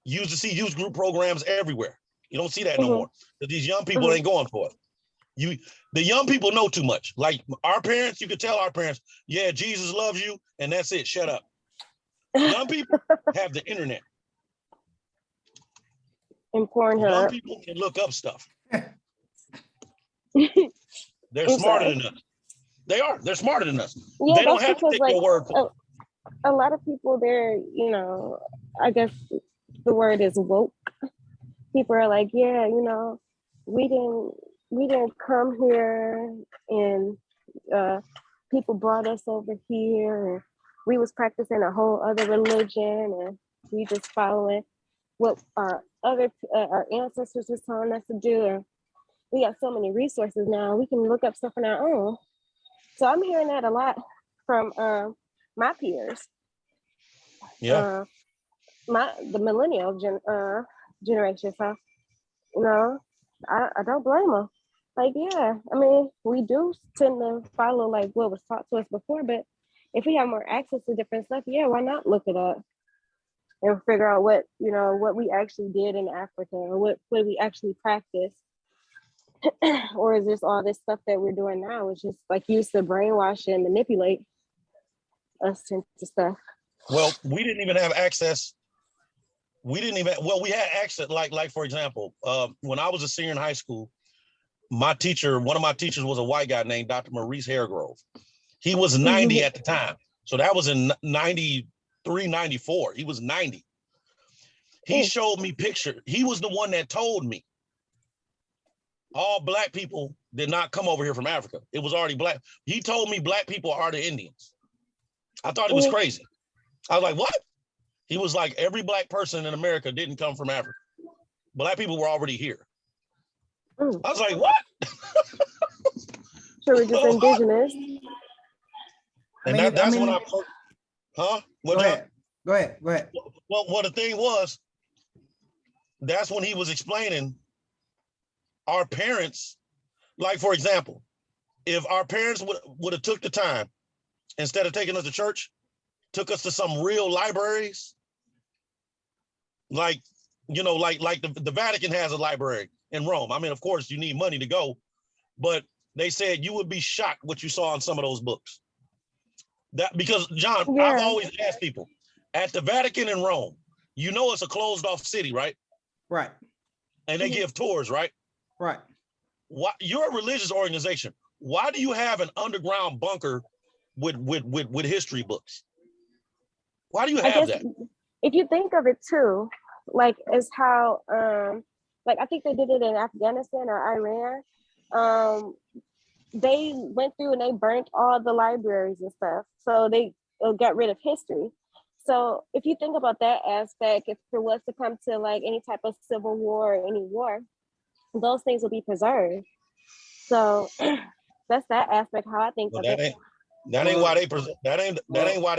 You used to see youth group programs everywhere. You don't see that no more. But these young people ain't going for it. The young people know too much. Like our parents, you could tell our parents, yeah, Jesus loves you, and that's it. Shut up. Young people have the internet. And Pornhub. Young people can look up stuff. They're smarter than us. They are. They're smarter than us. Yeah, they don't have to take your word for it. A lot of people, they're, I guess the word is woke. People are like, yeah, we didn't come here and people brought us over here and we was practicing a whole other religion and we just following what our ancestors was telling us to do. And we got so many resources now, we can look up stuff on our own. So I'm hearing that a lot from my peers. Yeah. The millennial generation. So, I don't blame them. Like, yeah, I mean, we do tend to follow like what was taught to us before, but if we have more access to different stuff, yeah, why not look it up and figure out what we actually did in Africa or what we actually practiced. Or is this all this stuff that we're doing now? It's just like used to brainwash and manipulate us into stuff. Well, we didn't even have access. We had access, like for example, when I was a senior in high school, one of my teachers was a white guy named Dr. Maurice Haregrove. He was 90 at the time. So that was in 93, 94. He was 90. He showed me pictures. He was the one that told me all black people did not come over here from Africa. It was already black. He told me black people are the Indians. I thought it was crazy. I was like, what? He was like, every black person in America didn't come from Africa. Black people were already here. I was like, what? So we're just indigenous. And that's when I, huh? Go ahead. Well, the thing was, that's when he was explaining our parents, like for example, if our parents would have took the time, instead of taking us to church, took us to some real libraries, like the Vatican has a library in Rome. I mean, of course, you need money to go, but they said you would be shocked what you saw in some of those books. Because John, I've always asked people, at the Vatican in Rome, it's a closed off city, right? Right. And they give tours, right? Right. Why, you're a religious organization. Why do you have an underground bunker with history books? Why do you have that? If you think of it too, like as how I think they did it in Afghanistan or Iran. They went through and they burnt all the libraries and stuff. So they got rid of history. So if you think about that aspect, if it was to come to like any type of civil war or any war, those things will be preserved. So that's that aspect how I think of it. That ain't why they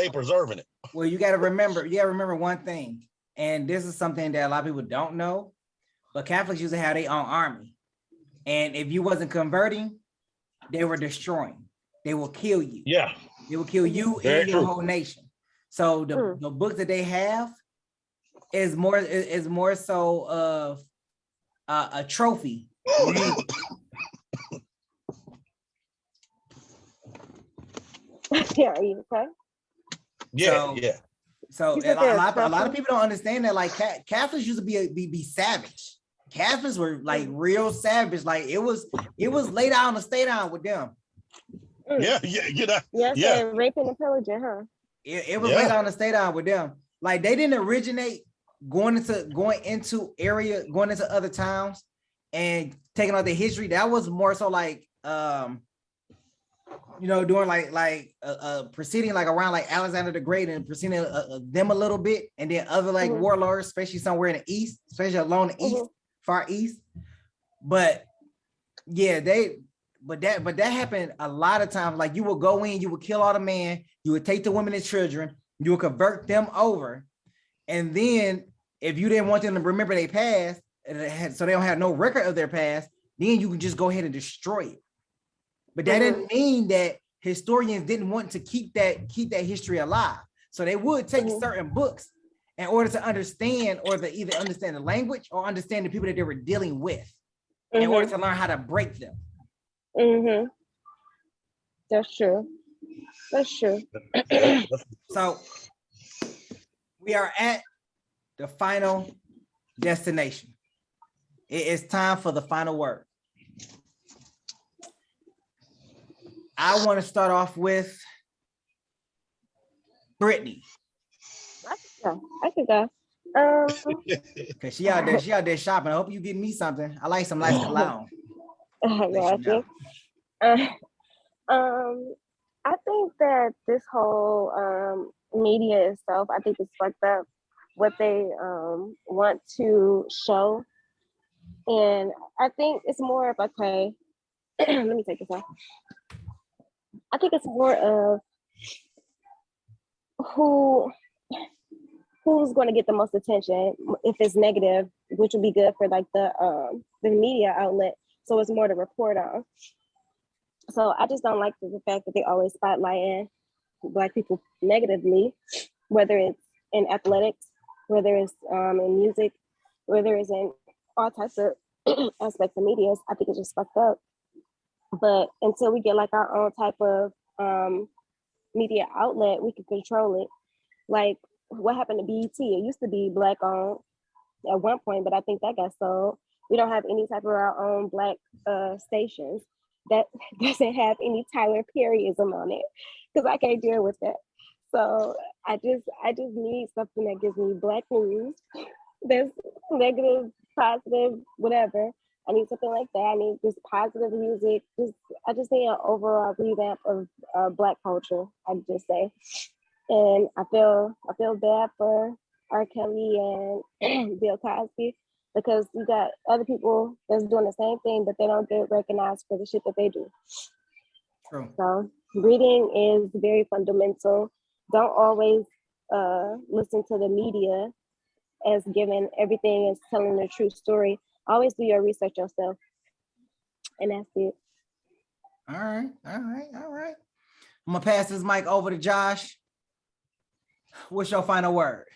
preserving it. Well, you gotta remember one thing, and this is something that a lot of people don't know, but Catholics used to have their own army. And if you wasn't converting, they were destroying. They will kill you. Yeah. They will kill you and your whole nation. So the books that they have is more so of a trophy. Yeah, are you okay? Yeah. So a lot of people don't understand that. Like Catholics used to be savage. Catholics were like real savage. Like it was lay down and stay down with them. Yeah. Yeah, raping and pillaging, huh? It was lay down and stay down with them. Like they didn't originate going into other towns and taking out their history. That was more so like doing like proceeding like around like Alexander the Great and proceeding them a little bit, and then other like warlords, especially somewhere in the east, especially along the east, far east. But yeah, that happened a lot of times. Like you would go in, you would kill all the men, you would take the women and children, you would convert them over, and then if you didn't want them to remember their past, so they don't have no record of their past, then you can just go ahead and destroy it. But that didn't mean that historians didn't want to keep that history alive. So they would take certain books in order to understand, or to either understand the language or understand the people that they were dealing with, in order to learn how to break them. That's true. So we are at the final destination. It is time for the final word. I want to start off with Brittany. I could go. Cause she out there shopping. I hope you get me something. I like some nice cologne. I think that this whole media itself, I think it's fucked up what they want to show. And I think it's more of, okay, let me take this off. I think it's more of who's going to get the most attention. If it's negative, which would be good for like the media outlet, so it's more to report on. So I just don't like the fact that they always spotlighting Black people negatively, whether it's in athletics, whether it's in music, whether it's in all types of aspects of media. I think it's just fucked up. But until we get like our own type of media outlet, we can control it. Like what happened to BET? It used to be Black owned at one point, but I think that got sold. We don't have any type of our own Black stations that doesn't have any Tyler Perryism on it, because I can't deal with that. So I just need something that gives me Black news that's negative, positive, whatever. I need something like that. I need just positive music. I just need an overall revamp of Black culture, I'd just say. And I feel bad for R. Kelly and Bill Cosby, because you got other people that's doing the same thing, but they don't get recognized for the shit that they do. True. So reading is very fundamental. Don't always listen to the media as giving everything as telling the true story. Always do your research yourself. And that's it. All right. I'm gonna pass this mic over to Josh. What's your final word?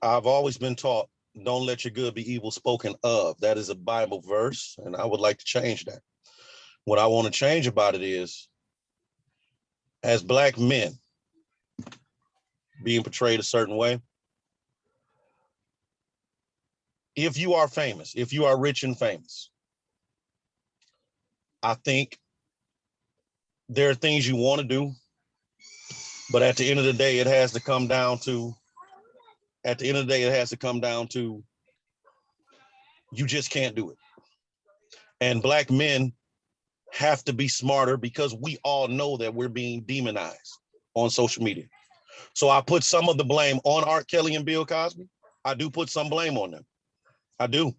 I've always been taught, don't let your good be evil spoken of. That is a Bible verse, and I would like to change that. What I want to change about it is, as Black men being portrayed a certain way, if you are famous, if you are rich and famous, I think there are things you want to do, but at the end of the day, it has to come down to, you just can't do it. And Black men have to be smarter, because we all know that we're being demonized on social media. So I put some of the blame on R. Kelly and Bill Cosby. I do put some blame on them. I do,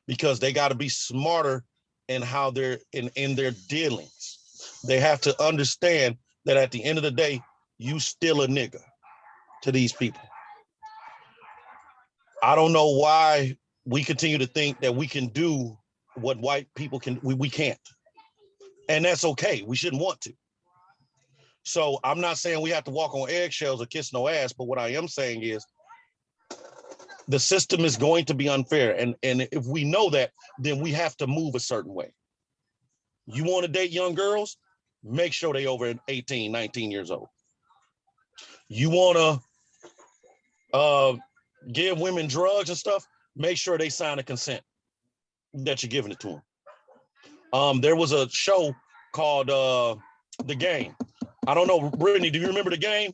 because they got to be smarter in how they're in their dealings. They have to understand that at the end of the day, you still a nigga to these people. I don't know why we continue to think that we can do what white people can. We can't. And that's okay. We shouldn't want to. So I'm not saying we have to walk on eggshells or kiss no ass, but what I am saying is the system is going to be unfair. And if we know that, then we have to move a certain way. You want to date young girls? Make sure they over 18, 19 years old. You want to give women drugs and stuff? Make sure they sign a consent that you're giving it to them. There was a show called The Game. I don't know, Brittany, do you remember The Game?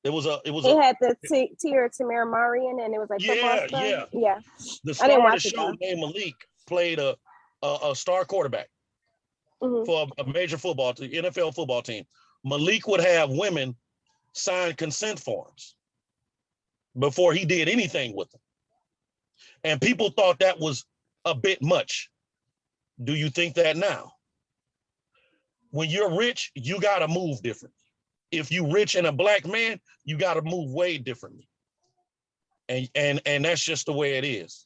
It had the Tia Tamara Marian, and it was like football stuff. Yeah. The star of the show named Malik played a star quarterback for a major football team, NFL football team. Malik would have women sign consent forms before he did anything with them. And people thought that was a bit much. Do you think that now? When you're rich, you got to move different. If you rich and a black man, you got to move way differently. And that's just the way it is.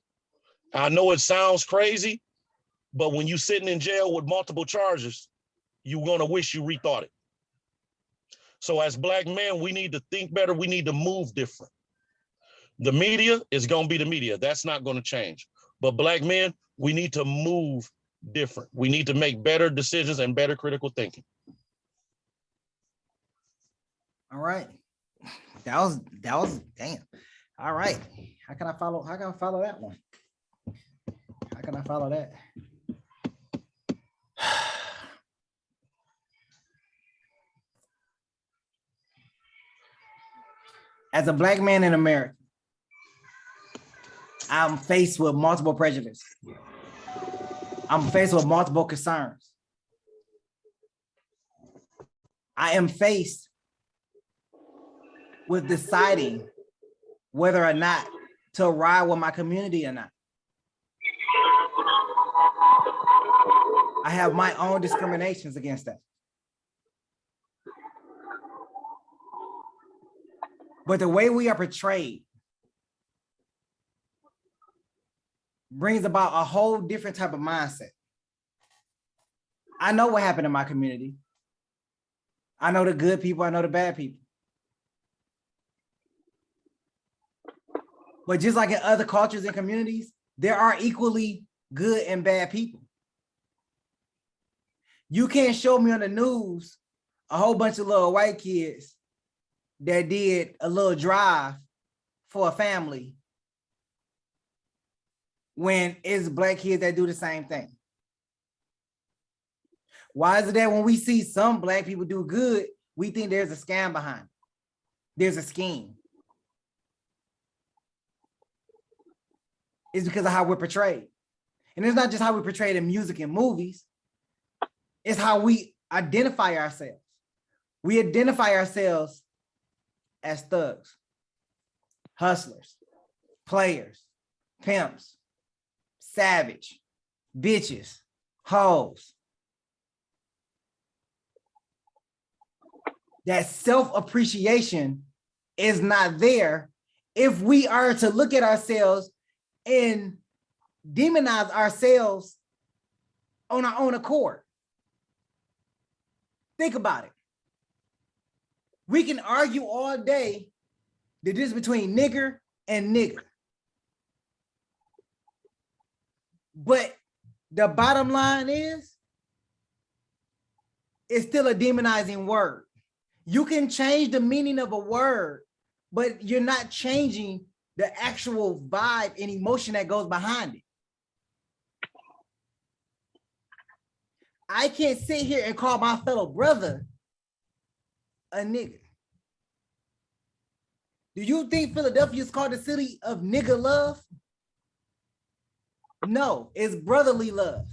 I know it sounds crazy, but when you sitting in jail with multiple charges, you're going to wish you rethought it. So as black men, we need to think better. We need to move different. The media is going to be the media. That's not going to change. But black men, we need to move different. We need to make better decisions and better critical thinking. All right. That was damn. All right. How can I follow that one? How can I follow that? As a black man in America, I'm faced with multiple prejudices. I'm faced with multiple concerns. I am faced with deciding whether or not to ride with my community or not. I have my own discriminations against that. But the way we are portrayed brings about a whole different type of mindset. I know what happened in my community. I know the good people, I know the bad people. But just like in other cultures and communities, there are equally good and bad people. You can't show me on the news a whole bunch of little white kids that did a little drive for a family when it's black kids that do the same thing. Why is it that when we see some black people do good, we think there's a scam behind it? There's a scheme. It's because of how we're portrayed. And it's not just how we're portrayed in music and movies. It's how we identify ourselves. We identify ourselves as thugs, hustlers, players, pimps, savage, bitches, hoes. That self-appreciation is not there if we are to look at ourselves and demonize ourselves on our own accord. Think about it. We can argue all day the difference between nigger and nigger. But the bottom line is, it's still a demonizing word. You can change the meaning of a word, but you're not changing the actual vibe and emotion that goes behind it. I can't sit here and call my fellow brother a nigger. Do you think Philadelphia is called the city of nigger love? No, it's brotherly love.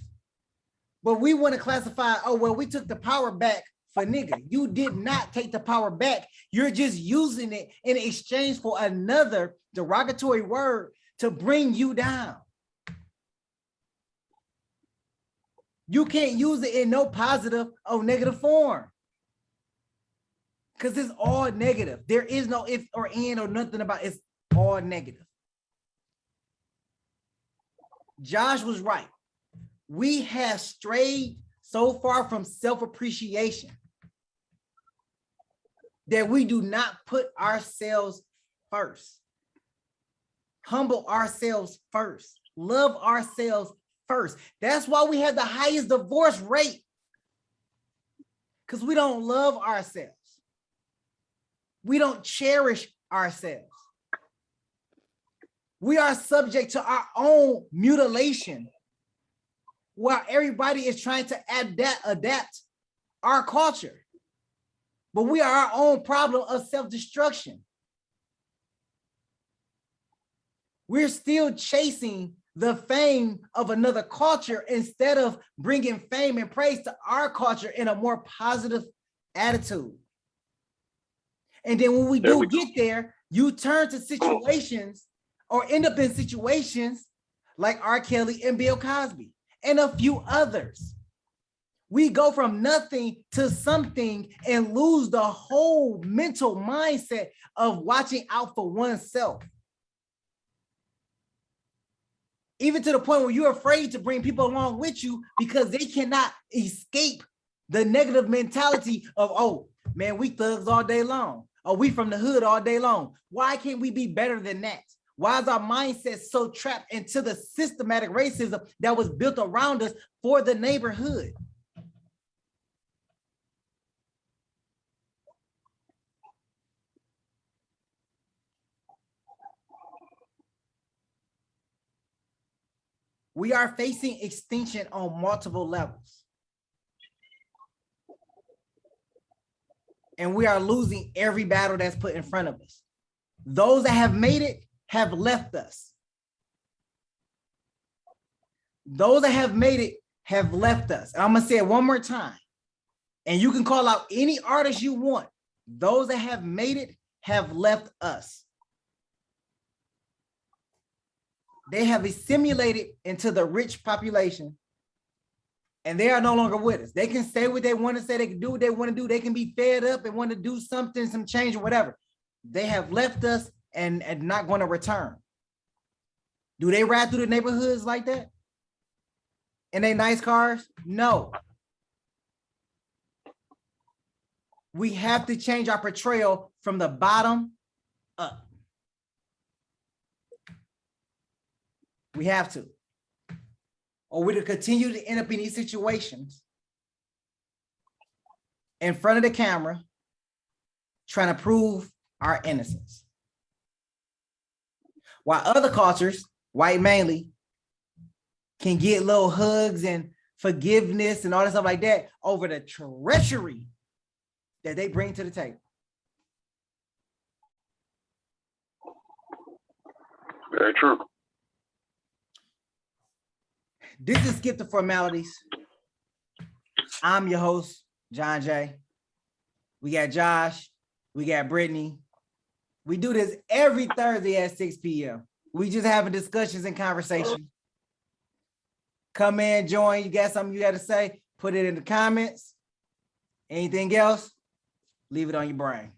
But we want to classify, oh, well, we took the power back for nigger. You did not take the power back. You're just using it in exchange for another derogatory word to bring you down. You can't use it in no positive or negative form, because it's all negative. There is no if or and or nothing about it. It's all negative. Josh was right. We have strayed so far from self-appreciation that we do not put ourselves first, humble ourselves first, love ourselves first. That's why we have the highest divorce rate, because we don't love ourselves. We don't cherish ourselves. We are subject to our own mutilation, while everybody is trying to adapt our culture. But we are our own problem of self-destruction. We're still chasing the fame of another culture instead of bringing fame and praise to our culture in a more positive attitude. And then when we do get there, you turn to situations or end up in situations like R. Kelly and Bill Cosby and a few others. We go from nothing to something and lose the whole mental mindset of watching out for oneself. Even to the point where you're afraid to bring people along with you because they cannot escape the negative mentality of, oh, man, we thugs all day long. Oh, we from the hood all day long. Why can't we be better than that? Why is our mindset so trapped into the systematic racism that was built around us for the neighborhood? We are facing extinction on multiple levels. And we are losing every battle that's put in front of us. Those that have made it have left us. Those that have made it have left us. And I'm gonna say it one more time. And you can call out any artist you want. Those that have made it have left us. They have assimilated into the rich population, and they are no longer with us. They can say what they want to say. They can do what they want to do. They can be fed up and want to do something, some change or whatever. They have left us and not going to return. Do they ride through the neighborhoods like that? In their nice cars? No. We have to change our portrayal from the bottom up. We have to. Or we'll continue to end up in these situations in front of the camera trying to prove our innocence. While other cultures, white mainly, can get little hugs and forgiveness and all that stuff like that over the treachery that they bring to the table. Very true. This is Skip the Formalities. I'm your host, John J. We got Josh. We got Brittany. We do this every Thursday at 6 p.m. We just having discussions and conversations. Come in, join. You got something you got to say, put it in the comments. Anything else, leave it on your brain.